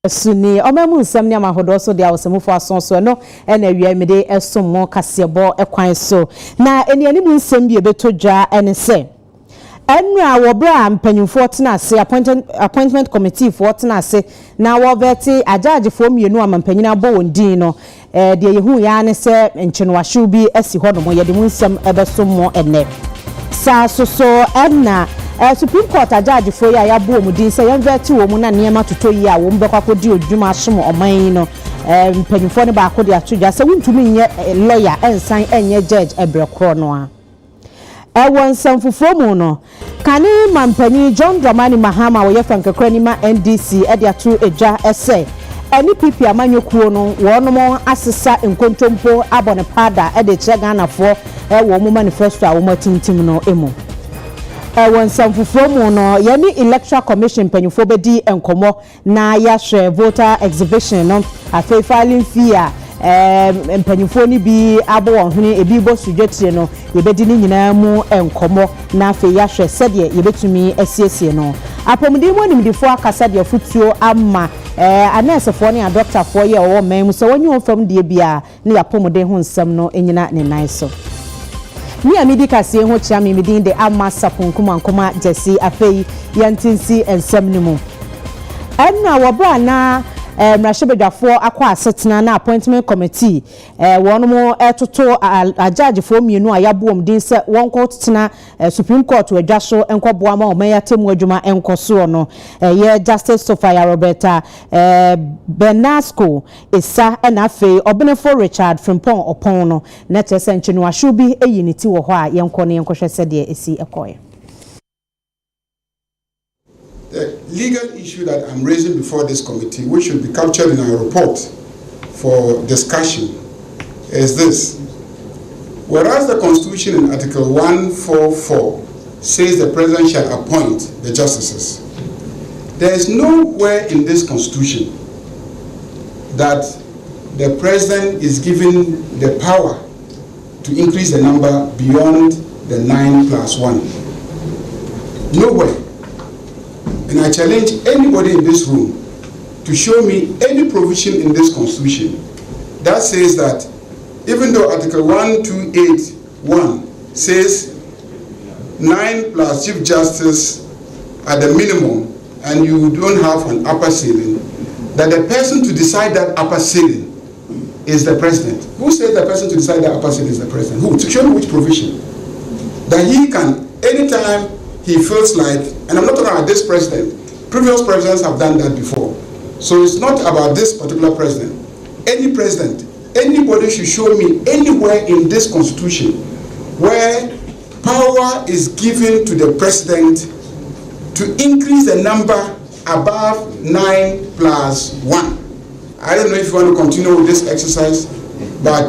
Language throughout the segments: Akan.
Suni Omamu nsɛm ne amahodo so de awosɛmufo asonso no na wiamede esomo kasebo ekwan so na eniani mu nsɛm bi ebeto dwa ene sɛ enra wobra mpanyimfo tena ase appointment committee for tena ase na wo veti ajaji fo mienu amampanyina bo wondin no de yehu ya ne sɛ nkyenwahyew bi asi hɔ no mo yede mu nsɛm ebesomo ene sa so enna Supreme Court ajaji fo ya bo mu din sɛ yɛnvɛti wo mu na nneɛma toto yi a wo mbɛkwa kodi odwuma asom ɔman no mpanyimfo ne ba akodi atodwa sɛ wontumi nyɛ lawyer ensan enye judge ebrekro no a won sanfufo mu no kane mampanyi John Dramani Mahama wo ye frankakra ni ma NDC e de ato edwa ese eni pipi amanyokuo no wonom asesa nkontompo abone pada e de kire Ghanafo wo mu manifesto a wo matintim no emu won sanfufo mu no ye ni electoral commission panyifo bedi enkomo na ya hwe voter exhibition no afei filing fee a mpanyifo ni bi abo won hene ebi bo sudwetire no yebedi ni nyina mu enkomo na afei ya hwe sede yebetumi asiesie no apomdi mu nimdifo akasa de futuo amma anesefo ne adoctorfo ye wo man mu so wonyi ofam de bia ne yapomde ho nsam no enyina ne nan so mi amidi kase ho chia mi midin de amma sapunkuma nkoma jesi afei yantinsi ensam ni mu enna wobra na mrashebedwafo akwa asetena na appointment committee wono etoto ajaji fo mienu ayabom din se won ko tena Supreme Court wadwa so enkoboa ma oman yatemu adwuma enkoso no ye Justice Sophia Roberta Benasco isa na afei obenefo Richard Frimpong opon no na tese nchenu ahwobi eyiniti wo ho a yenko ne yenkohwe sede esi ekoye. The legal issue that I'm raising before this committee, which should be captured in our report for discussion, is this. Whereas the Constitution in Article 144 says the President shall appoint the justices, there is nowhere in this Constitution that the President is given the power to increase the number beyond the 9+1. Nowhere. And I challenge anybody in this room to show me any provision in this Constitution that says that even though Article 1281 says 9 plus Chief Justice at the minimum and you don't have an upper ceiling, that the person to decide that upper ceiling is the President. Who says the person to decide that upper ceiling is the President? Who? To show me which provision. That he can, anytime he feels like, and I'm not talking about this president, previous presidents have done that before. So it's not about this particular president. Any president, anybody should show me anywhere in this Constitution where power is given to the president to increase the number above 9+1. I don't know if you want to continue with this exercise, but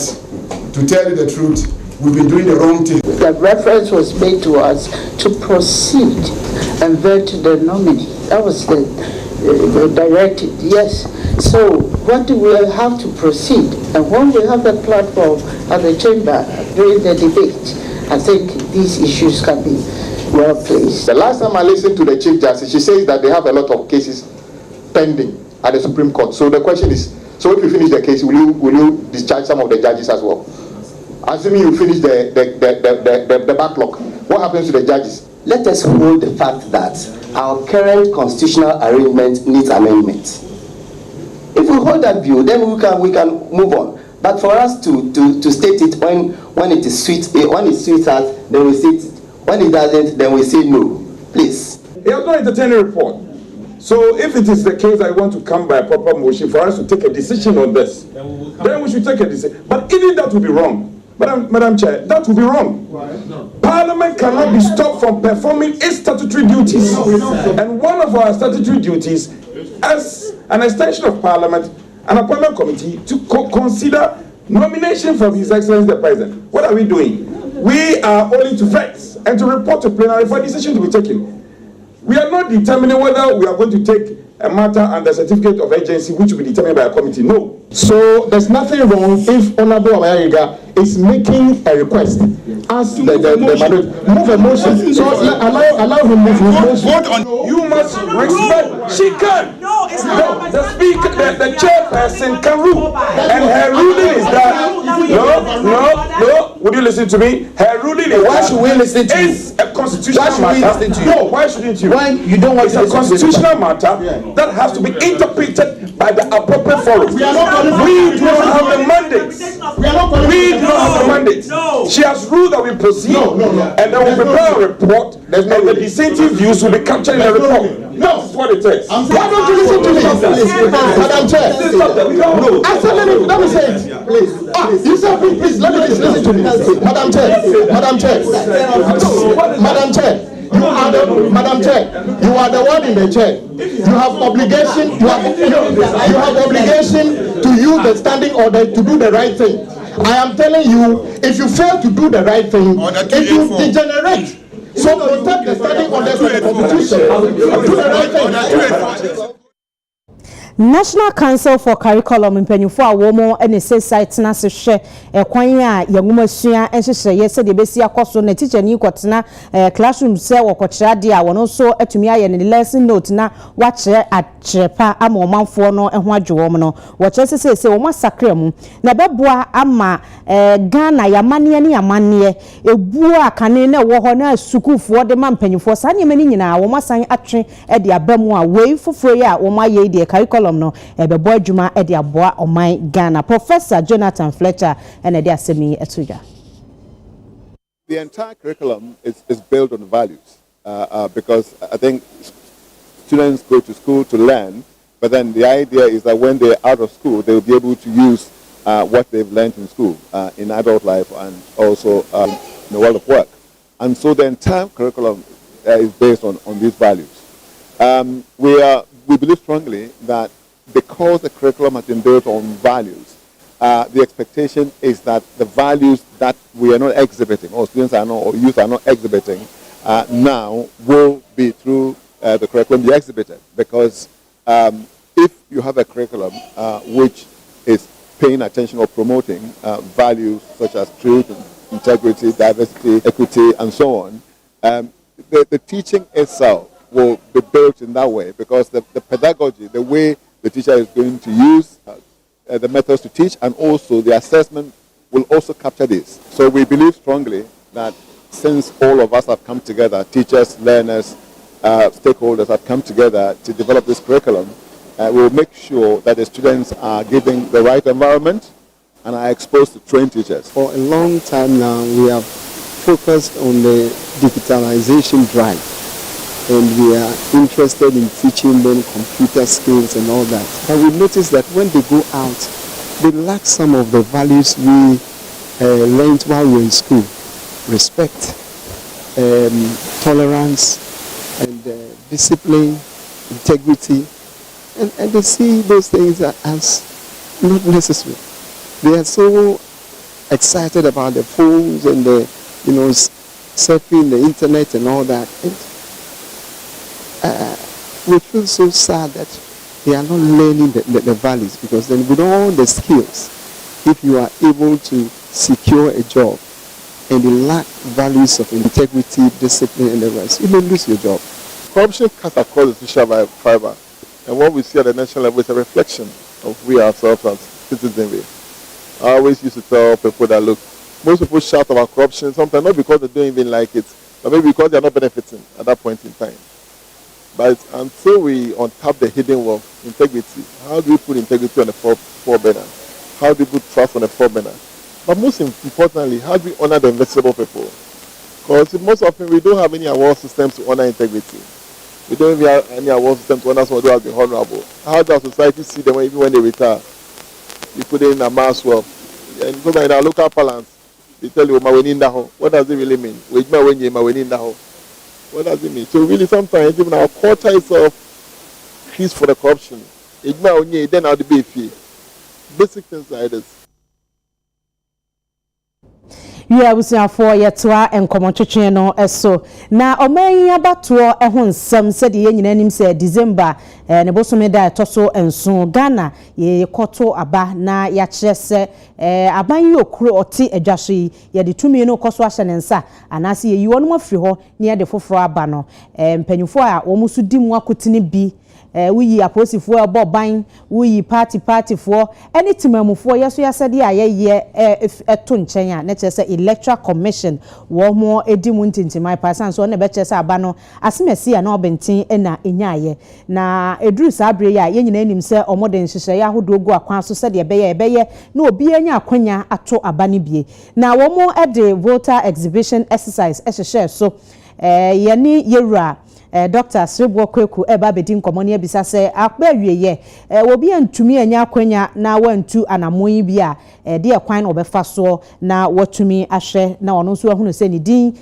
to tell you the truth, we've been doing the wrong thing. The reference was made to us to proceed and vet the nominee. That was the directed, yes. So what do we have to proceed? And when we have the platform at the chamber during the debate, I think these issues can be well placed. The last time I listened to the Chief Justice, she says that they have a lot of cases pending at the Supreme Court. So the question is, so if you finish the case, will you discharge some of the judges as well? Assuming you finish the backlog, what happens to the judges? Let us hold the fact that our current constitutional arrangement needs amendment. If we hold that view, then we can move on. But for us to state it when it is sweet, when it suits us, then we say it. When it doesn't, then we say no. Please. You have not entertained a report. So if it is the case that I want to come by a proper motion for us to take a decision on this, then we should take a decision. But even that would be wrong. Madam Chair, that would be wrong. No. Parliament cannot be stopped from performing its statutory duties. And one of our statutory duties, as an extension of Parliament, an appointment committee to consider nomination from His Excellency the President. What are we doing? We are only to vet and to report to plenary for a decision to be taken. We are not determining whether we are going to take a matter under certificate of urgency which will be determined by a committee. No. So there's nothing wrong if Honorable Abayaga is making a request. Ask the move a motion. So allow him move his motion. You must respect. She can. No, it's not. The speaker, the chairperson can rule, and her ruling is that. No. Would you listen to me? Her ruling is. Why should we listen to you? It's a constitutional matter. Why should we listen to you? No, why shouldn't you? When you don't want to listen to it's a constitutional matter that has to be interpreted by the appropriate forum. We do not have the mandate. We do not have the mandate. No. She has ruled that we proceed, and then we prepare a report, and the dissenting views will be captured in the report. No, that's what it is. Why don't you listen to me? Madam Chair. No. Let me say it. Please. You say, please, let me listen to me. Madam Chair. Madam Chair, you are the one in the chair. You have obligation. You have obligation to use the standing order to do the right thing. I am telling you, if you fail to do the right thing, it will degenerate. So protect the standing order of the Constitution. Do the right thing. National Council for Curriculum mpanyufo a womo ene say site na se hwe ekwan a yaguma sua enhyehyɛ ye se de besi akoso na teacher ni kwotena classroom se wokokyerɛ de a wono so atumi aye ne lesson note na wakyerɛ akyerɛpa ama omanfo no ho adwewom no wɔkyerɛ se wo masakra mu na beboa ama Ghana yamane ne yamane ebu akane na wo ho na sukufo de ma mpanyufo sa ne mani nyina wo masan atwe de abamu a wei foforo ya wo maye de curriculum no ebebo adwuma e de aboa oman Ghana. Professor Jonathan Fletcher and de asemi etuja. The entire curriculum is built on values because I think students go to school to learn, but then the idea is that when they're out of school, they'll be able to use what they've learned in school, in adult life, and also in the world of work. And so the entire curriculum is based on these values. We believe strongly that because the curriculum has been built on values, the expectation is that the values that we are not exhibiting, or students are not, or youth are not exhibiting, now will be through the curriculum be exhibited. Because if you have a curriculum which is paying attention or promoting values such as truth, integrity, diversity, equity, and so on, the teaching itself will be built in that way, because the pedagogy, the way the teacher is going to use the methods to teach, and also the assessment will also capture this. So we believe strongly that since all of us have come together, teachers, learners, stakeholders have come together to develop this curriculum, we'll make sure that the students are given the right environment and are exposed to trained teachers. For a long time now, we have focused on the digitalization drive. And we are interested in teaching them computer skills and all that. But we noticed that when they go out, they lack some of the values we learned while we were in school. Respect, tolerance, and discipline, integrity. And they see those things as not necessary. They are so excited about the phones and the, surfing the internet and all that. We feel so sad that they are not learning the values, because then with all the skills, if you are able to secure a job and you lack values of integrity, discipline, and the rest, you may lose your job. Corruption cuts across the social fiber, and what we see at the national level is a reflection of we ourselves as citizenry. I always used to tell people that, look, most people shout about corruption, sometimes not because they don't even like it, but maybe because they are not benefiting at that point in time. But until we untap the hidden wealth, integrity, how do we put integrity on the forerunner? How do we put trust on the forerunner? But most importantly, how do we honor the invisible people? Because most often we don't have any award systems to honor integrity. We don't even have any award systems to honor someone who has been honorable. How does society see them even when they retire? You put in a mass wealth. And because in our local parlance, they tell you, what does it really mean? What does it mean? So really sometimes even our culture itself is for the corruption. Then I'll be basic things like this. Yeah, we see for yetwa enkomotwetwe no eso na oman abatoɔ ɛho nsɛm sɛ de yɛnyina nim sɛ December ne bosome da toso enso Ghana ye koto aba na ya kyerɛ sɛ aban yi okuro ɔte adwaso yi ye de tumi no koso ahye ne nsa anase ye yi wɔn afiri hɔ ne ye de foforo aba no mpanyufo a wɔn muso di mu akotene bi wuyi aposifo abo ban wuyi party for any timamufo yeso yasade a ye eto nkyɛn a na kyerɛ sɛ electoral commission wo mo edi mu ntintimai pasan so na be kyerɛ sɛ aba no asemesi a na obenten na enyaye na eduru sabre ya ye nyina anim sɛ ɔmode nhyehyɛ ya hodo gu akwan so sɛ de ebeye na obi anya akwanya ato aba ne bie na wo mo de voter exhibition exercise ehyehyɛ so ye ni yewura Dr. Srebo Kweku eba bedi nkomo ne bisa se akpa wieye obi antumi anya akwanya na wantu anamoyi bia de ekwan na obefa so na watumi ahwe na ono nso ahunu se ni din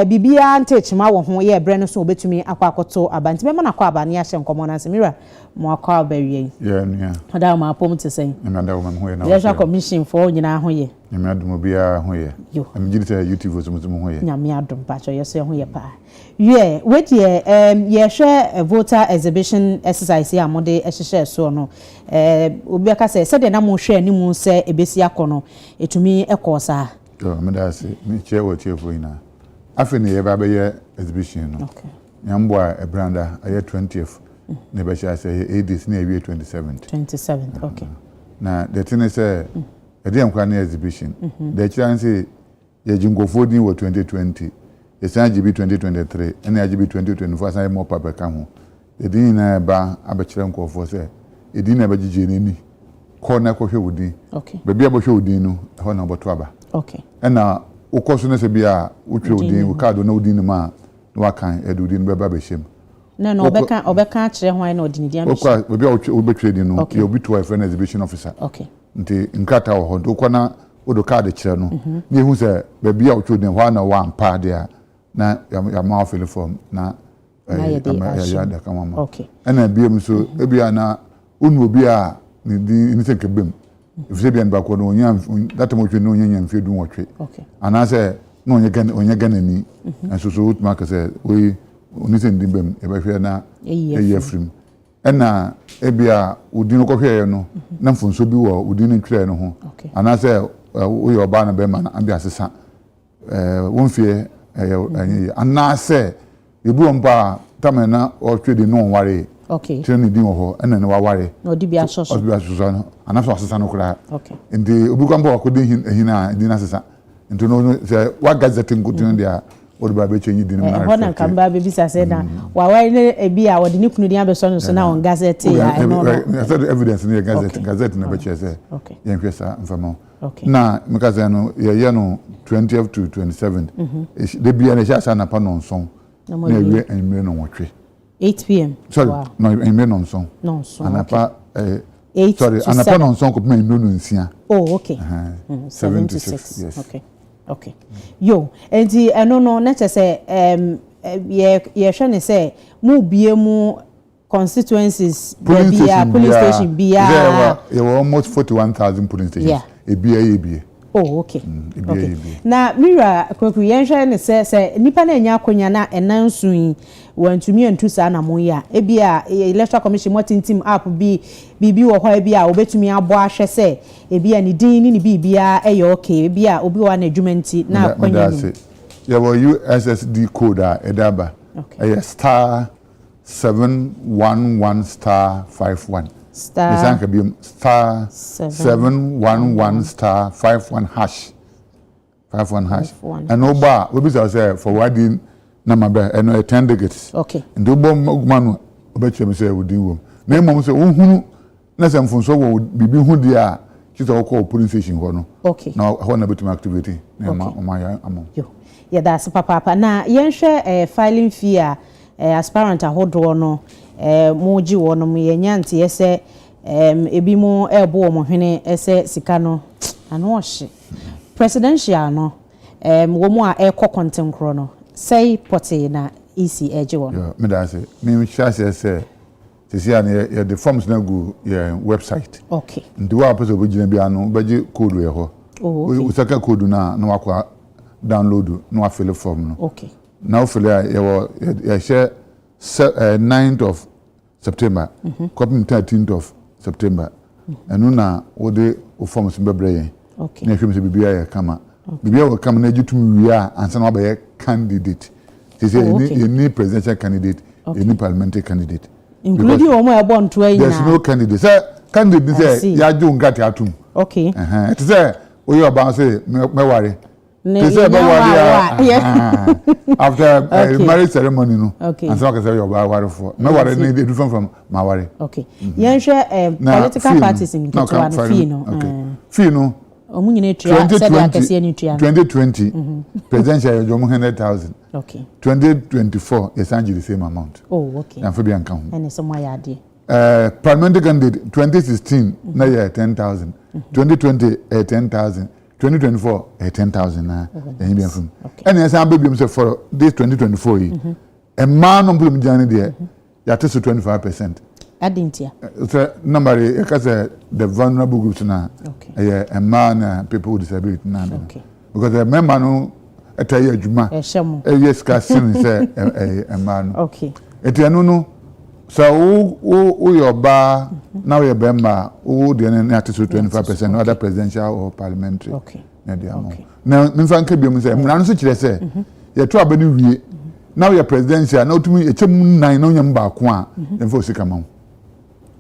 bibia ntechima wo ho ye bre no so obetumi akwakoto abanti me na kwa abane ahye nkomo na semira mo akwa abawie ye nua oda ma apom te sen na da wo ho ye na Election Commission for nyina ho ye nyame adum bia ho ye amgiri te YouTube so mutum ho ye nyame adum pa cho yeso ho ye pa yeah with ye share a voter exhibition exercise ya mode ehyehyɛ so no obi aka sɛ de na mo hwɛ ni mu sɛ ebesi akono etumi ekosa me da se me che wo che fo ina afi ne ye ba be ye exhibition no okay nyambo a branda aye 20th ne be sha say 8th na awie 27th okay na the thing is e dey nkwa na exhibition the chance ye jingofo din wo 2020 Yesa GB 2023 and GB 2024 say more paper ka ho edin na ba abekire nkofo say edin na bagije neni ko na ko hwe wudi okay ba bia bo hwe wudi no ho na oboto aba okay na ukoso na se bia utwe wudi u card na wudi no ma no akan edudi no beba be shem no obeka akire ho na odin dia be shem ba bia obetwe di no ye obi to a friend exhibition officer okay nti nkata ho do ko na odo card kire no ni hu se ba bia utwe di ho na wa ampa dia na ya ma fill form na ya da kama ma okay ana biem so ebia na unu obi a ni se kebem ifse bia nba ko no nya that mo twe no nya mfe du wotwe okay ana se no onye gana ni so so utma ka se we oni se ndibem e ba hwe na eye frim ana ebia udi no ko hwe no na mfonso bi wo udi no twere no ho ana se wo yo ba na be ma na abia asesa won fie anase ebu mpa tamena o twede no ware okay twene din ho ena ne waware no di bia soso no anaso asesa no kura okay ndi obu kwamba akodi hina din asesa nti no se wa gazette ngutun dia odu ba be chenyi din na ho na kamba be bisa se na waware ne ebi a wodi ne kunu din abeso no so na on gazette ya no evidence ne gazette na be chese okay yen hwesa mfamo okay na mekaza no ye no 20th to 27th de bia na sha na pa no nson na ewie enmire no wotwe 8 p.m. sorry no enmire no nson anapa sorry anapa no nson ko enmire no nsia oh okay 76 yes okay yo enti eno no na chese ye hwe ne se mu bie mu constituencies police station bia there were almost 41,000 police stations ebia oh okay okay na mira Kweku yenhwe ne se nipa na enya akonya na enansun wantumi antu sa na mo ya ebia electoral commission motintim app bibi wo ho ebia obetumi abo ahwe se ebia ni din ni bibia eye okay ebia obi wa na adwumanti na akonya ni ya wo USSD code a edaba okay star 711 star 51 star 711 star 51 hash 51 hash and oba we be say for wadi number be and 10 delegates okay and obo manu obeche me say wodi wo na emom say ohunu na say mfunso wo bibi hu dia kisa wo call police station ho no okay na ho na betum activity na ma ya amon yo yeah that's papa na yenhwe filing fee aspirant ahodo no moji wono mo yenyanti yese ebi mo ebo mo hwene ese sika no ano ohye presidential no wo mo a content kro no say pote na EC eje wono me da say me chase say sisi an ye the forms na go your website okay ndi wa person obugina bia no beje code ye ho oh okay usaka code na wakwa download no fill form no. Okay. Now fill you share 9th of September, copy 13th of September. And na wo de form se bebre. Okay. Na hwem se bibia ya kama. Bibia will come na jitum wi a ansa na be candidate. They say you need presidential candidate, you need parliamentary candidate. Including Omo Ebon to there's no candidate. Say candidate say ya jo ngati atum. Okay. It say we about say me worry. They say after marriage ceremony no. Okay. And so say you worry for. Me worry need different from my worry. Okay. Yen hwe political parties in Ketwa no fee no. Okay. Fee no. Omu nyine tria said akese ni tria. 2020 presidential you 100,000. Okay. 2024 is the same amount. Oh, okay. And for be account. And some why ade. Parliamentary candidate 2016 na year 10,000. 2020 10,000. 2024 10,000 na and be from. And yes am be say for this 2024 a man no problem jani there ya to 25%. Adintia. So number because the vulnerable groups na a man people with disability na. Okay. Because the member no etaya adwuma. Yes ka sin say a man. Okay. Etianu no so who your bar now your bemba who the na to 25% other presidential or parliamentary. Okay. Now mfa nka biom say mra no so kire say ye to abani wie now your presidential na otumi echem nan no nyam ba ko a mfa osika ma.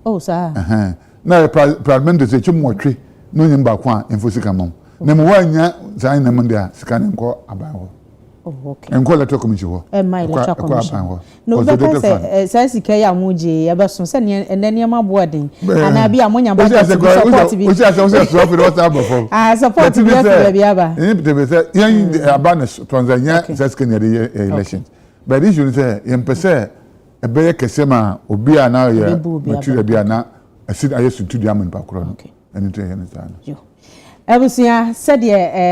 Oh sir. Na parliamentary say echem wotwe no nyam ba ko a mfa osika ma. Na mo wanya sai na mande a sika nko aban ho. Oh, okay. And call electoral commission ho. My electoral commission. No, because say sika ya muji ya baso say and then yama boarding. And I be amonya ba support bi. We say support before. Ah, support bi be aba. They say yan abanes Tanzania say sika the election. But this you say yan pese e be kese ma obi a na ye material bi na asid ayesu tudu amon pa kro no. And it yan Ebusia said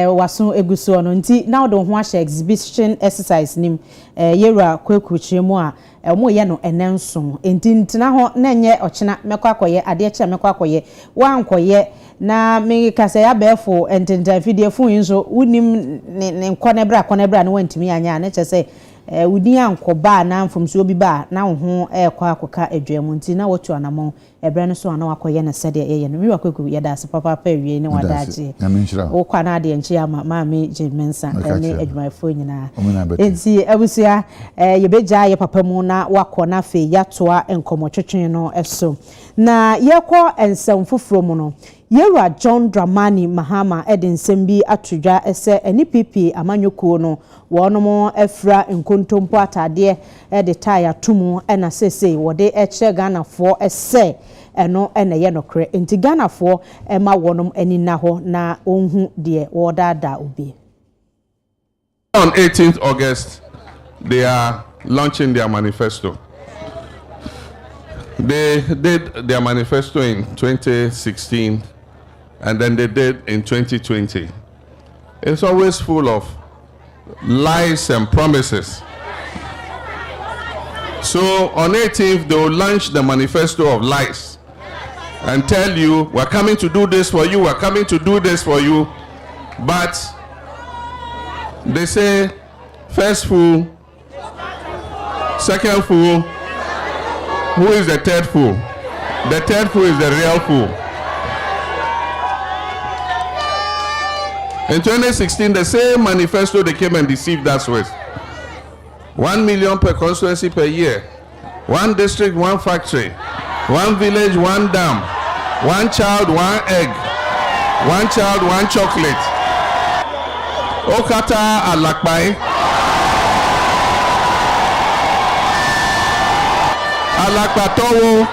waso eguso no nti now don ho ahye exhibition exercise nim yewura kwekuchire mu a mo ye no enenso enti ntina ho na enye ochena mekọ akoye ade che mekọ akoye wa ankoye na me kase ya befo ententa fidie fu yinso unim ne nkone bra no wantimi anya na che se udi ankoba na mfomso obi ba na ho ekọ akoka adwam nti na wotu anamo ebre no so ana wakoye na sede ye no mi wakweku ye da se papa pa wie ne wadaje o kwa na de nchi ama maami jemensa ene adwumayfo nyina enti abusia ye beja ye papa mu na wakọ na fe yatoa enkomotwetwen no eso na yekọ ensem foforo mu no Yera John Dramani Mahama ensem bi atodwa ese eni PP amanyoko no wonomo efra nkontompo atade de tire tumu na sese wode eche Ghana for ese eno ene ye nokre enti Ghana for ma wonom ani na ho na onhu de wodada obi. On 18th August they are launching their manifesto. They did their manifesto in 2016 and then they did in 2020. It's always full of lies and promises. So on 18th, they will launch the manifesto of lies and tell you, we're coming to do this for you, we're coming to do this for you. But they say, first fool, second fool, who is the third fool? The third fool is the real fool. In 2016, the same manifesto they came and deceived us with. 1 million per constituency per year. 1 district, 1 factory. 1 village, 1 dam. 1 child, 1 egg. 1 child, 1 chocolate. Okata alakpai. Alakpatowo.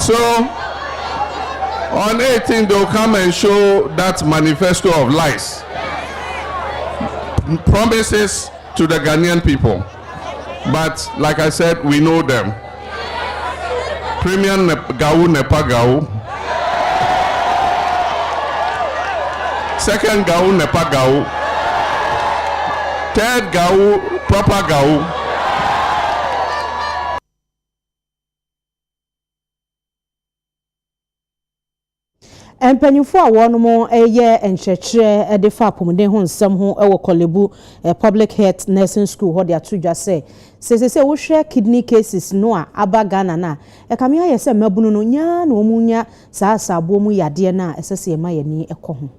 So, on 18th, they'll come and show that manifesto of lies. Promises to the Ghanaian people. But, like I said, we know them. Premier Gau Nepa Gau. Second Gau Nepa Gau. Third Gau Proper Gau. Empanyufo a wono mo eye enchechre de fa pomden ho nsem ho e wo Kolebu Public Health Nursing School ho de atudwa se wo hwe kidney cases no a aba Ghana na e kam ya se mabunu no nya na omunya saa sabo mu yade na esese ma yani ekoho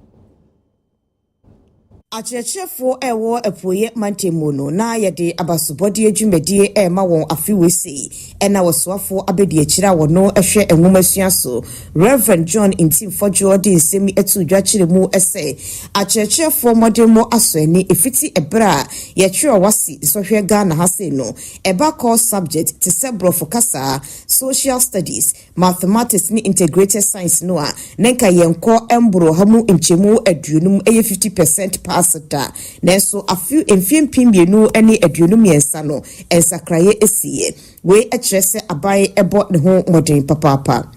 Achechefo ewo epoye mantemono na yede abasobode adwumedie ma won afiwese na wosoafo abedi akira wono ehwe enwomasua so Reverend John Intimfojo de nsemi etudwa kire mu ese achechefo modemo asoni efiti ebra ye twere wasi sohwe Ghana hase no eba core subject te sebro focasa social studies mathematics ni integrated science no a nenka yenko embro hamu nchemu aduonum 50% pass da nenso afiu enfiem pimbienu ene aduonum yensa no ensakraye esiye we etrese abai ebo ne ho modern papa.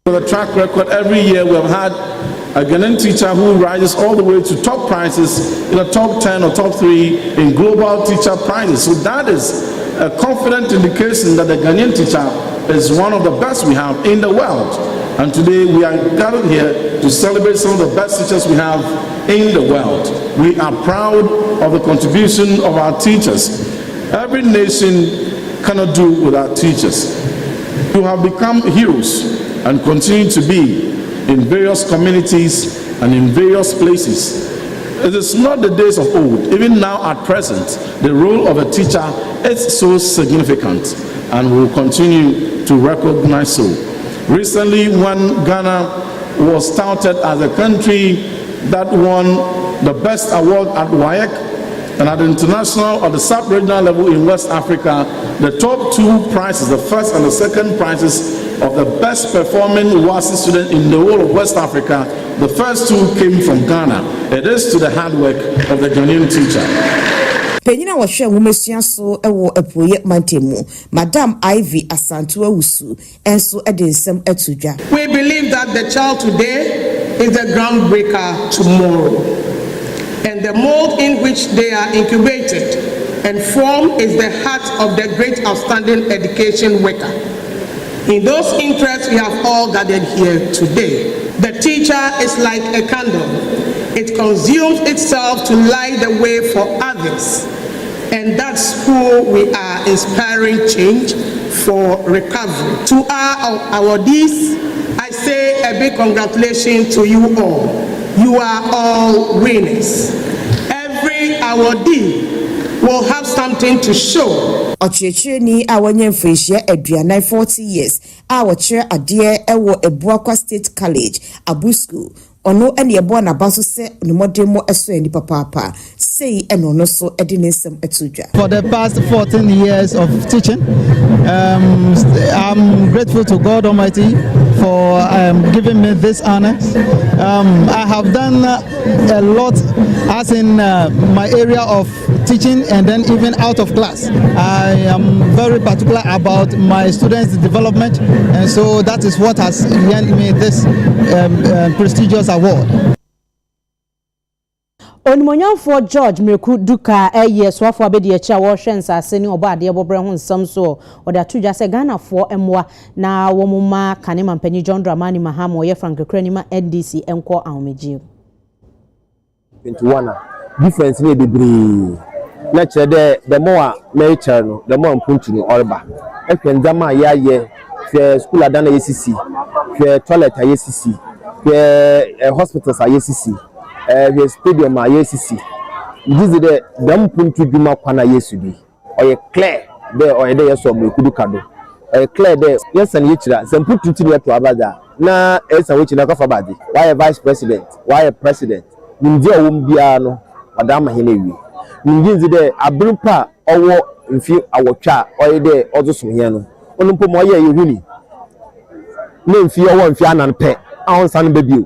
For the track record, every year we have had a Ghanaian teacher who rises all the way to top prizes in the top 10 or top 3 in global teacher prizes. So that is a confident indication that the Ghanaian teacher is one of the best we have in the world. And today we are gathered here to celebrate some of the best teachers we have in the world. We are proud of the contribution of our teachers. Every nation cannot do without teachers. You have become heroes and continue to be in various communities and in various places. It is not the days of old. Even now at present, the role of a teacher is so significant and will continue to recognize so. Recently, when Ghana was touted as a country that won the best award at WAEC, and at the international or the sub-regional level in West Africa, the top 2 prizes, the first and the second prizes of the best performing WASI student in the whole of West Africa, the first 2 came from Ghana. It is to the hard work of the Ghanaian teacher. Penyina wa hwe nwomesua so ewo epoye mantemu Madam Ivy Asantu Awusu enso ede nsem atudwa. We believe that the child today is the groundbreaker tomorrow. And the mold in which they are incubated and formed is the heart of the great outstanding education worker. In those interests we have all gathered here today. The teacher is like a candle. It consumes itself to light the way for others. And that's who we are inspiring change for recovery. To our awardees, I say a big congratulations to you all. You are all winners. Every awardee will have something to show. Ochecheni awanye mfreshia eduana 40 years. Awochere adie ewo Ebuakwa State College, Abu School. Ono ene ebo na baso se nomodemo eso eni papa sei eno no so edinisem etudwa. For the past 14 years of teaching, I'm grateful to God Almighty for giving me this honor. I have done a lot as in my area of teaching and then even out of class. I am very particular about my students' development, and so that is what has earned me this prestigious award. Onimonyamfo George Meku Duka swafo abedi echa wo hwensa aseni oba ade bobre ho nsam so ode atudwa se Ghana fo emwa na womuma kanema mpanyi John Dramani Mahama ye Frank Kranima NDC enko ahomeji 21 difference ne bebre na chere the more nature no the more mpuntu no orba ekwendama ye fe school adana yesisi fe toilet yesisi fe hospitals yesisi the stadium yesisi this is the mpuntu djuma kwana yesudi oye clear there oye there so Meku kado oye clear there yes and yechira se mpuntu ti to abada na esa wechi na kafa badi why vice president why president nimdi owum bia no madama hene wi nimdi de abrupa owo mfi awotwa oye there ozoso he no onumpo mo oye yehuni ne mfi owo mfi ananpe ahon san bebio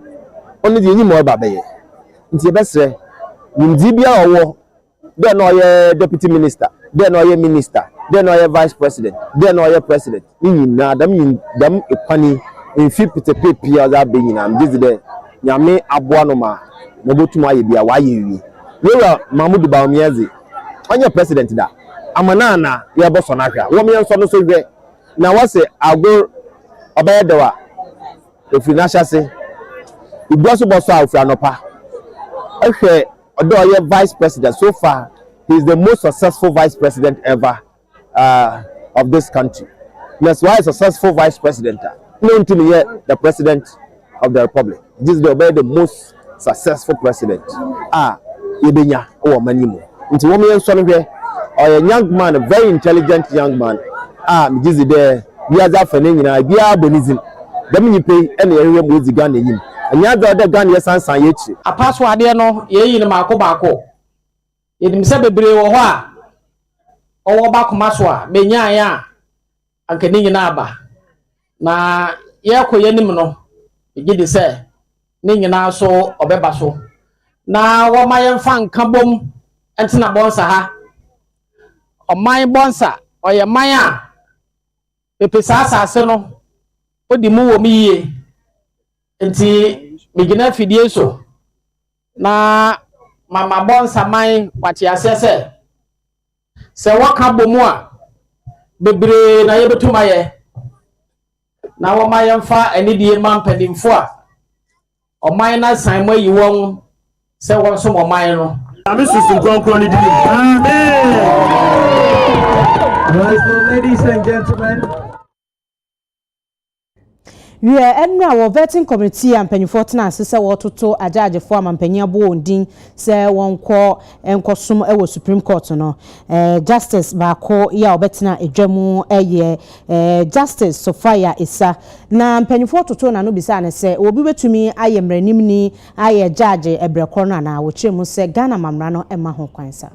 onu de enyim oba beye nti besre nimdi bia owo de no oye deputy minister de no oye minister de no oye vice president de no oye president nyina dam ekwani mfi petepepe ya be nyina mdizi de nyame aboa no ma mobotum aye bia wa ye wi Lewa Mahmoud Bawumia onye president da amana na ye boso na hwa wo me nso no so hwe na wase agor obayedewa efinasia se Iboso boso Afrianopa. Okay, although vice president, so far he is the most successful vice president ever of this country. That's why a successful vice president. No until the president of the republic. This is the most successful president. Ibenya or Manimu. Into woman son or a young man, a very intelligent young man. This is the other phenomenon. Idea Benizin. The mini pay any area with the gun in him. And the other gun, yes, and Sanyechi. A password, no, ye in Marco Baco. It himself a brave or what? Or back Maswa, Benya, and Kening Naba. Na Yako Yenimono, you did say, Ning now so or Bebaso. Now, what my fan Kabum and Tina Bonsa or my Bonsa or your Maya. Pepesasa Seno, what the move me until beginner fidieso. Na Mama Bonsa mine what you say. Say what Kabumwa Bebre na able to my now what my fa and the man pending for or minor sign where you won't say one some of mine. I'm ladies and gentlemen. We are our vetting committee and penny fortuna sister water a judge form and penny boarding say one call and cosum ewo Supreme Court no Justice Bako ya obetina edwemu Justice Sophia Isa na penny fortuna na no bisa ne say obi betumi aye mranim ni aye judge ebrekoro na wochemu say Ghana mamra no ema ho kwansa.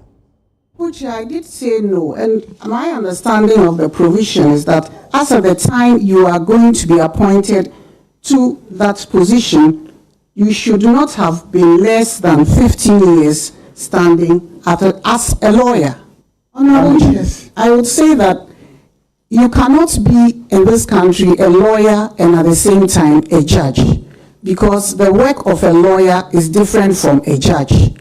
Which I did say no, and my understanding of the provision is that as of the time you are going to be appointed to that position, you should not have been less than 15 years standing as a lawyer. Honorable Chief, I would say that you cannot be in this country a lawyer and at the same time a judge, because the work of a lawyer is different from a judge.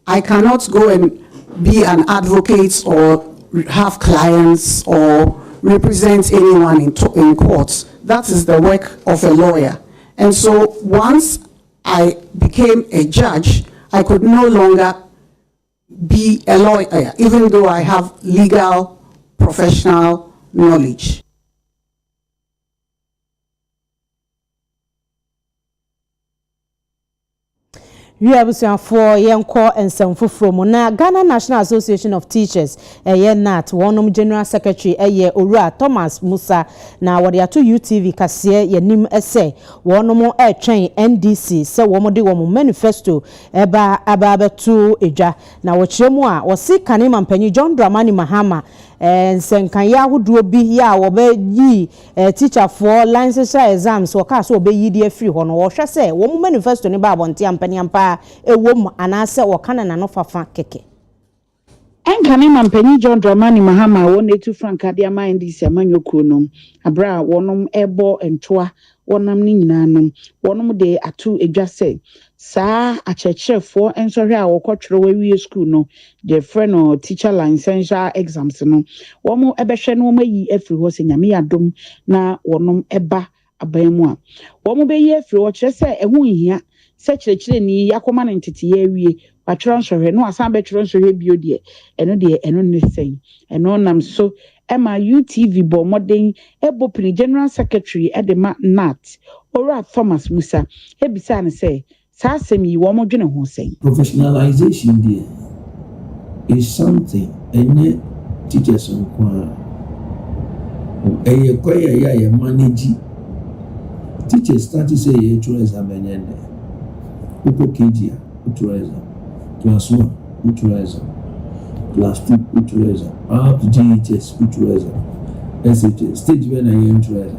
I cannot go and be an advocate or have clients or represent anyone in courts. That is the work of a lawyer. And so once I became a judge, I could no longer be a lawyer, even though I have legal professional knowledge. We have for Yanko and some from na Ghana National Association of Teachers, NAT, one General Secretary, Ura Thomas Musa, now what they are to UTV Cassia, Yanim essay, one more air train NDC, so one more manifesto, Aba to Eja. Now what Chemwa was sick, Kanim and Penny John Dramani Mahama. And Senkanya would be here or be ye teacher for licensure exams or cast will be ye dear free one or shall say, one manifesto in Babon Tiampany Empire, a woman and answer or canon and offer fan keke. And Kanim and Penny John Dramani Mahama, 182 franc Adiama and this Emmanuel Kunum, Abra, one ebo and toa, one ninanum, one day at two a just say. Sa a church for and sorry our cultural way school no the friend or teacher licensure exams no one more ebeshen no may every horse in Yamia dum na one eba abemwa one more be every watch say a woon here such a chilly yakoman entity we but transfer no asambe transfer bio and no thing and on am so Emma UTV bo modern ebopini General Secretary at the NAT or Thomas Musa Hebisan say professionalization there is something any teachers on manage teachers start to say unauthorized uko KG unauthorized class 1 unauthorized class 2 unauthorized up to GHS unauthorized SHS stage when I unauthorized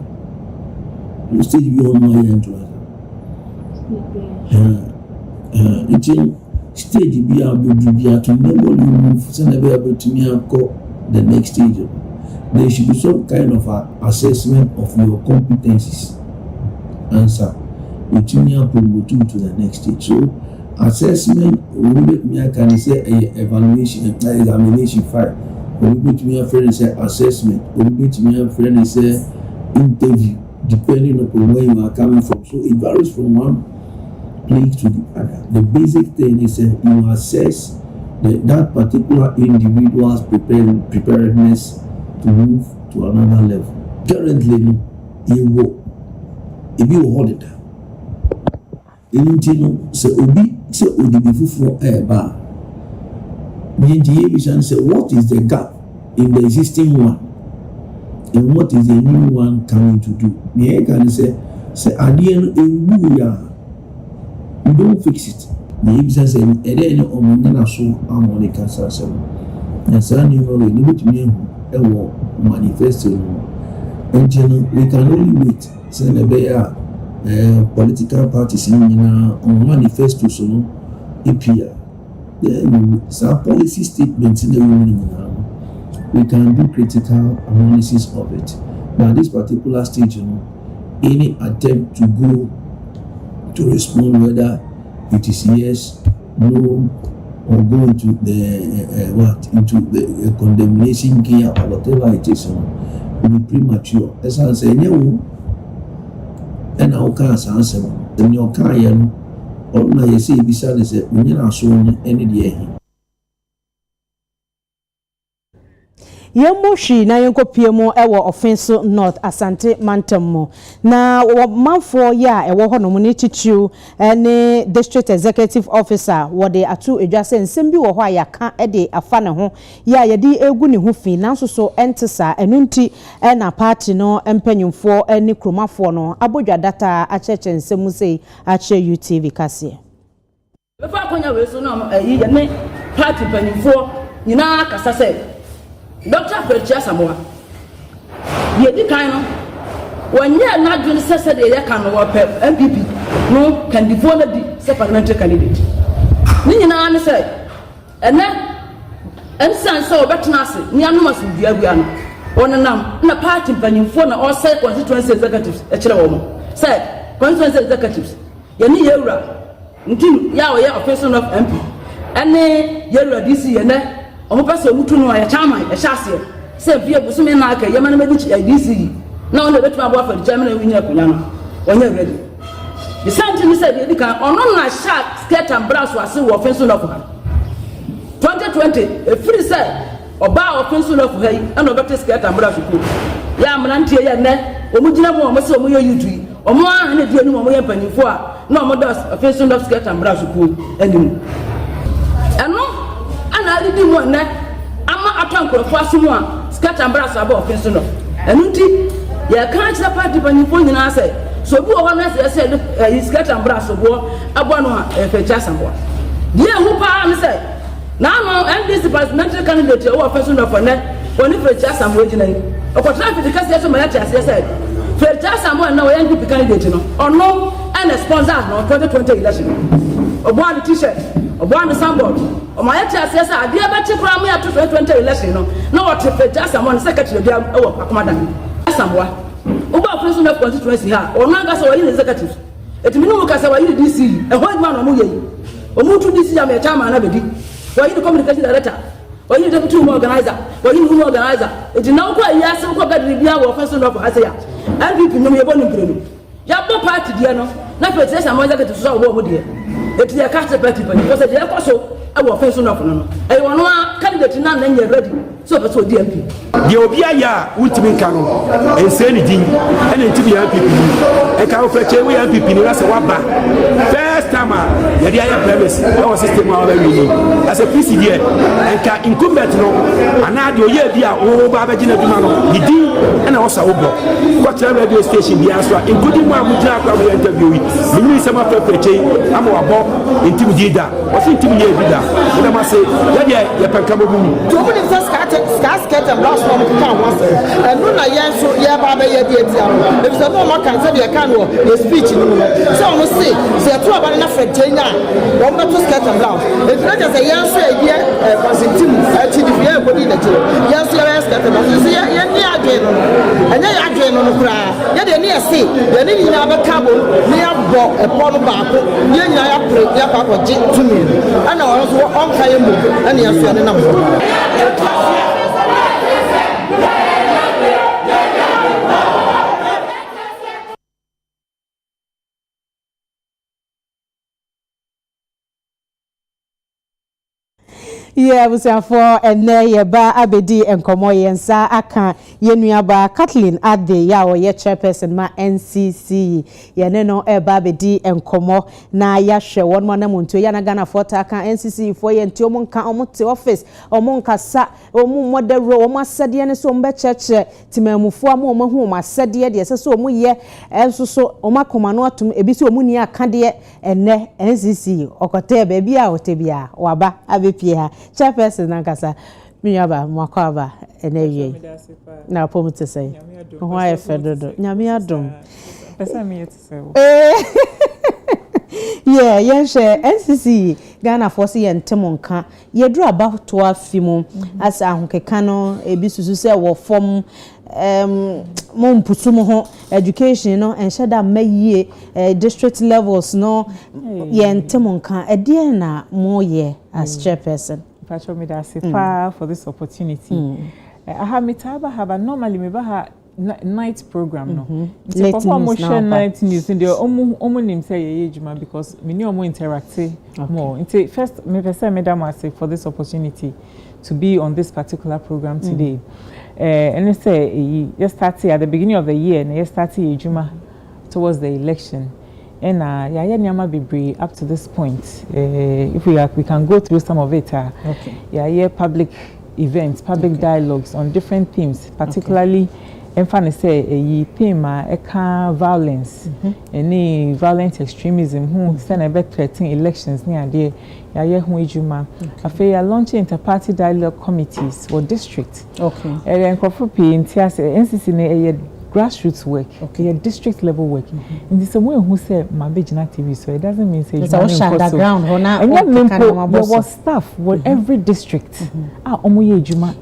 stage beyond my unauthorized it's stage be able to never move be able to the next stage. There should be some kind of assessment of your competencies. Answer between promote to the next stage. So assessment can say evaluation examination file. Me friend say assessment. Me friend say interview, depending upon where you are coming from. So it varies from one plays to the other. The basic thing is you assess that particular individual's preparedness to move to another level. Currently, you will be hold it. So obi say odibifu for eba. Say what is the gap in the existing one, and what is the new one coming to do? Me can say at the end you don't fix it. The say any omuna so harmonica say. And so you know we need to manifest. And we can only wait. Say the political parties in on manifesto so no appear. Then some policy statements in the women we can do critical analysis of it. But at this particular stage, any attempt to go to respond whether it is yes, no, or go into the into the condemnation gear or whatever it is, will be premature. As I say, and our cars answer, and your car, or my say, besides, when you are showing any day. Yemoshi na yenkopiemu ewo offenso north asante mantamo na manfo ya ewo hono mu ni chichu ene district executive officer wode atu edwase nsem bi wo ho ayaka ede afa ne ho ya yedi egu ne ho fi nanso so entesa enunti na party no empanyumfo ene kromafo no abodwa data acheche nsemu sei ache UTV kase befa akonya we so no yi ne party panyumfo nyina kasa se Dr. Ferchia Samoa. Ye di kind no. When ye not doing say they can MPP. No can devote the parliamentary candidate. Ni nyina an say. Ene ensan so betna ase. Ni anu masu biabia no. Onenam na party panyimfo na all say constituency executives e kire wo mo. Say constituency executives. Ye ni yewura. Ntim ya wo ye official of MP. Ene yewura DC ye ne omo pese mutu no ya chama ya hyase se vie busume na aka yema na medi DC na ono betuma bo afa chairman na winya kunya no onye ready the same thing said they can ono na shark skirt and blouse was we offensive of 2020 e free say oba offensive of hey and obete skirt and blouse ku ya mrantie ya ne omu gina mo omo se omo ye yutu omo an na die ni omo ye panifo a na omo dos offensive of skirt and blouse ku anim eno ana didi mo ne ama atankrofo asomo a skirt and blouse aba offensive no enunti ya kan chira party panifo nyina say so bi o ho na say skirt and blouse bo abo no a fecha sambo die hu pa am say na no NDC parliamentary candidate o offensive no for ne oni fecha sambo gina yi o ko traffic ka say so ma ya chase say fecha sambo na o NDP candidate no ono and sponsor no 2020 election obo an t-shirt obo an sambo o ma ya chase say ade ba ti kura mu ya 2020 election no na what fecha sambo secretary bia e wo akomada sambo Uba offensive of constituency ha or nanga so yin executive etimi no ka say wa yin DC e ho adwa no mo ye o mu tu DC ya me chairman na bedi wa yin communication director wa yin deputy organizer wa yin women organizer eti na ko ya se ko gadri bia wa offensive of asaya NPP no ye bonu mpire no ya bo party dia no na president am executive so wo mo dia eti ya cast party pani ko say dia ko so e wo offensive of no e wo no candidate na na nya ready so be so DMP ye obi aya ultimate kanu ense ni din ene ntimi ya MPP e ka ofeche we MPP ni rasa waba first time ye dia ya premise our system our we as a PCD e ka incumbent no ana de oye bia o ba ba gina duma no din ena osa wo bo ko tell radio station bia so including mo amujina kwa we interview we ni sama feche ama wabo ntimi dida o si ntimi ye dida we ma say ye dia ye panka bo mu to open the first skirt and blouse from can once and no na yen so ye ba ba ye dia dia if so no ma kan say dia kan wo the speech no so no say to aba na fetenya wo ma to skirt and blouse it not just a yen so e dia consentim ati di ye ko di na je yen so ye skirt and blouse ye ni adwe no enya ye adwe no no kura ye de ni ese ye ni nyina ba kabo ni abo e pon ba ko ye nyina ya pre ya pa ko je tumi ana wo so on kai mu ana ya so ne na Yeah, we say for ye ba abedi enkomo yensa aka yenuaba Kathleen Ade ya o ye chairperson ma NCC ye ne no e ba abedi enkomo na ya hwe won mo na monto ya na Ghana for aka NCC for ye nti omo nka omo te office omo nkasa omo modero omo asade ne so ombe cheche timamufu omo hu omo asade de se so omo ye enso so omo akoma no atum ebi so omo ni aka de enne NCC okote ba bia otebia waba abepie ha chairperson nankasa minyaba mwakwaba enewie na pomute say ho aye fedodo nyame adom pesa me yetse yeah yenhwe NCC Ghana force ye ntemonka yedru aba to afimu asa ahokeka no ebi susu se wo fom mo mpusumu ho education no enhye da mayie district levels no ye ntemonka ede na mo ye as chairperson. Pacho me da sepa for this opportunity. I have normally me ba night program no. It's perform night news in the omo nim say ye ejuma because me ni omo interact more. Inte first me pese madam I say for this opportunity to be on this particular program today. And I say you start at the beginning of the year and you start ejuma towards the election. And nyama be up to this point. If we can go through some of it. Public events, public dialogues on different themes, particularly emphasis say theme violence, any violent extremism who send a threatening elections near there. After launching inter-party dialogue committees or district. And NCC grassroots work, district level work. In this way, who say my Bejina TV, so it doesn't mean say it's underground. And there was staff with every district. Omuye Juma.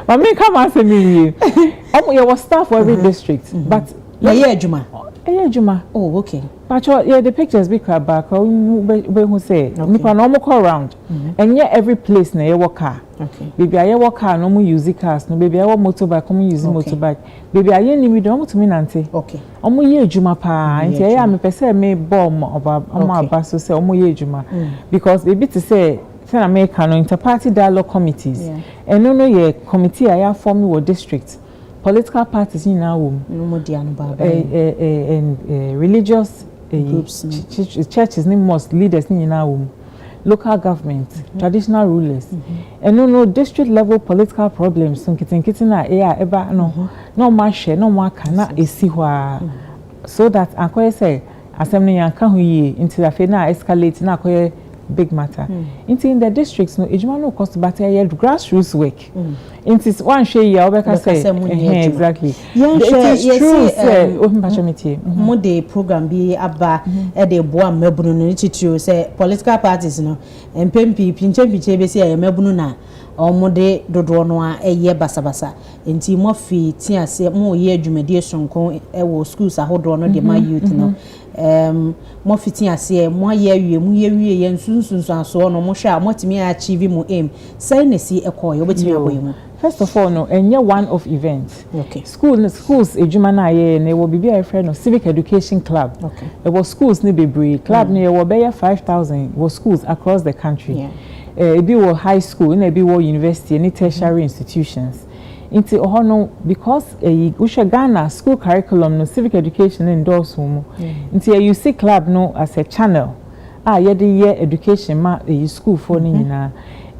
Mami come and say me. There was staff for every district, but Juma. Juma. Oh, okay. Pacho, the pictures be crab back. Who say? Nipa no more call around, and yeah, every place na your car. Okay. Baby, I walk car no more use cars. No baby, I walk motorbike. Come using motorbike. Baby, I ain't need to me nante. Okay. Omo ye Juma pa. Nti I am person me bomb oba abaso say omo ye Juma because baby to say. Say America no inter-party dialogue committees. And no ye committee I form with district. Political parties in our womb. Religious groups, churches, mosque leaders in our womb. Local government, traditional rulers. And no district level political problems. So no marsh, no marker, not a siwa. So that I say, assembly and can into the fena escalate na big matter. In the districts, no, ejuma no cost but grassroots work. It one share ya say exactly. It is true. Say Midday program be aba e dey boa mabunu no titiri say political parties no MPP pinche be say mabunu na omode dodo no a eye basabasa enti mo fi ti ase mo ye adwumade sonkon e wo schools ahodo no de my youth no mo fiti ase mo ye awie mu ye wie ye nsunsunsu aso no mo hwa mo timi achieve mu aim say na si ekoye obetimi aboye mu. First of all, no, and yeah, one of events. Okay. Schools, ejuma na ye, and they will be a friend of Civic Education Club. Okay. It was schools ni be club ni will be 5,000 was schools across the country. It be high school, and it be university, any tertiary institutions. Into no because usha Ghana school curriculum no civic education endorse mo. Into you see club no as a channel. Ye the year education ma school for ni na.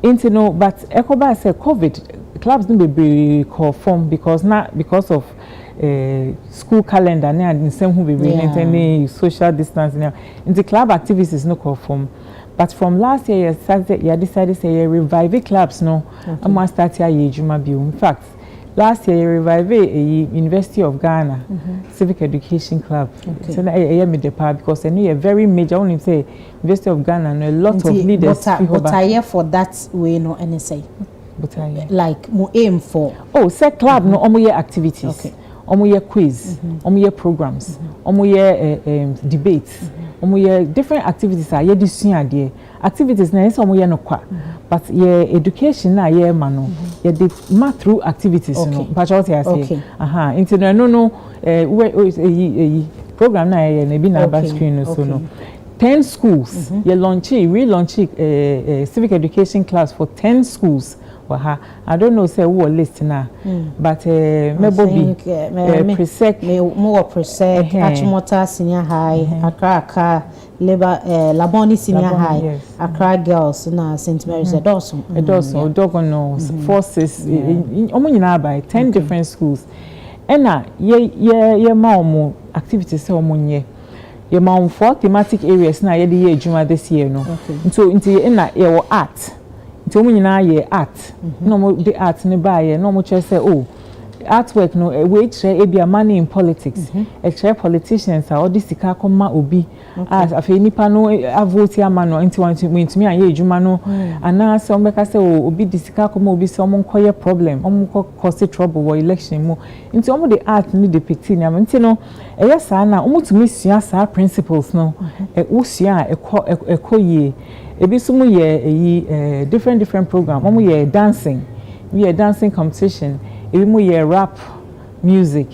Into no but ekoba say COVID clubs no be conform because of school calendar and the same who be any social distancing. Into club activities no conform. But from last year, you decided to say revive clubs no. I must start here in fact, last year you revived a University of Ghana Civic Education Club. So I Midday because I know a very major. I only say University of Ghana and a lot of leaders. But I hear for that way no NSA. But I like mo aim for. Oh, say club no omo year activities. Okay. Omo year quiz. Omo year programs. Omo year debates. Omo year different activities are ye disua there. Activities na yes omo year no kwa. But ye education na ye mano. Ye dey ma through activities no. But what I say. Into no program na ye na be na back screen no so no. 10 schools. You relaunch civic education class for 10 schools. I don't know say who list now, but maybe Presec, more Presec, Achimota Senior High, Accra, Laboni Senior High, Accra Girls, na St. Mary's a Dawson, Dogonos, Forces, by 10 different schools. And ye more activities so money. Ye more 4 thematic areas na ye the Juma this year no. So into ye art. So when you art, no more the art nearby, no more just say, oh, artwork no which be a money in politics. Extra politicians are all this Sikakoma Obi as a Fenipano, a vote your man into one to me and ye Jumano, and now some make us say, oh, Obi the Sikakoma be someone call problem, cause trouble or election more. Into all the art need depicting, I mean, you know, yes, I know, almost miss your principles no, a Usia, a coye. Ebi sumu ye different program. Omo ye dancing. We are dancing competition. Ebi mu ye rap music.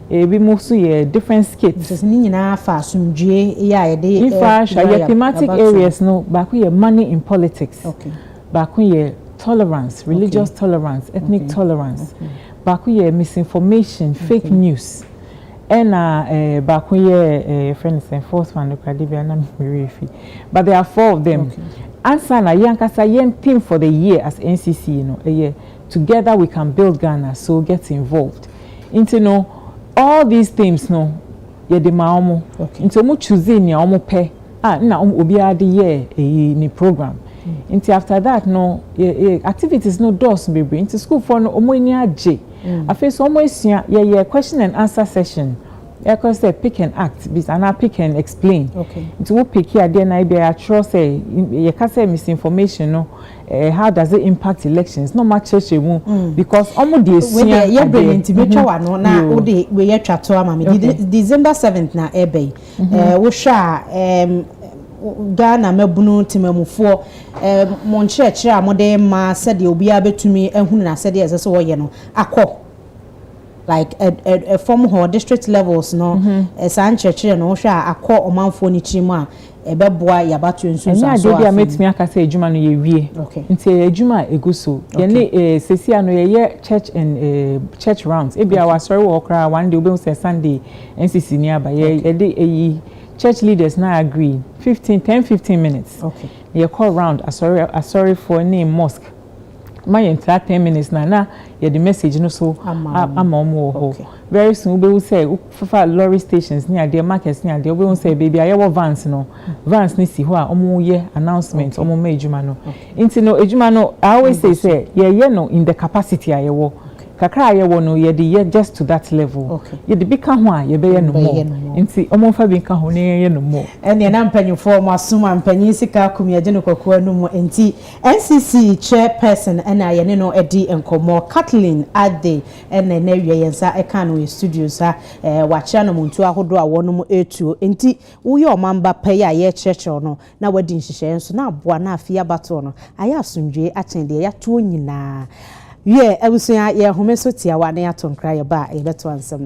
Ebi mu su ye different skits. Just ni nyina fa sumdue ya de ye thematic areas no baku ye money in politics. Okay. Baku ye tolerance, religious tolerance, ethnic tolerance. Baku ye misinformation, fake news. And back when friends and fourth one, but there are 4 of them. Answer na yankasa yen team for the year as NCC, you know, a year together we can build Ghana. So get involved. Into no all these themes no ye de maomo. Into mo choosing ya omo pe na obi adi year ni program. Into after that no activities no doors be bring into school for no omo ni aje. I face almost yeah question and answer session. Yeah, cause say pick and act, and I pick and explain. Okay. It will pick here then I be a trust say you can say misinformation no. How does it impact elections? No much because almost this year yeah bring intimate one no na we ye chato mama December 7th na ebe we sha Ghana mebunu timamufo mon church a mode ma said obi abetumi ehunu na said yes so wo ye no akọ like a form ho district levels no san church no hwa akọ omanfo ni chimu a ebeboa yabato ensu so so ade metimi aka say ejuma no ye wie nti ejuma eguso ye ne sesia no ye church and church rounds e bia wa sorry wo kra one day obi say Sunday NCC ni aba ye de eyi church leaders now agree 10-15 minutes. Okay. You call round sorry for name mosque. My entire 10 minutes na the message no so okay. Very soon we will say for lorry stations near their markets near there we will say baby I vans no vans ni si ho a omo ye announcement omo ma ejuma no inti no ejuma no I always say ye no in the capacity ayewo kakra ye wono ye de just to that level. Okay. Ye de bika ho a ye be ye no more. Nti omo fa bika ho ne ye no more. Ene na mpanyufo mo asoma mpanyi sika akum ye de no kokwa no mo nti NCC chairperson ena ye ne no edi enkomo Kathleen Ade ene na wie yensa e kan no studios ha wacha no muntu ahodo a wono mo etuo nti wo ye omamba pay a ye church no na wadi nhihye nso na aboa na afia bato no aya asundwe achende ya tuo nyina. Yeah, I was saying, yeah, Homeso Tia, one air to cry about a better answer.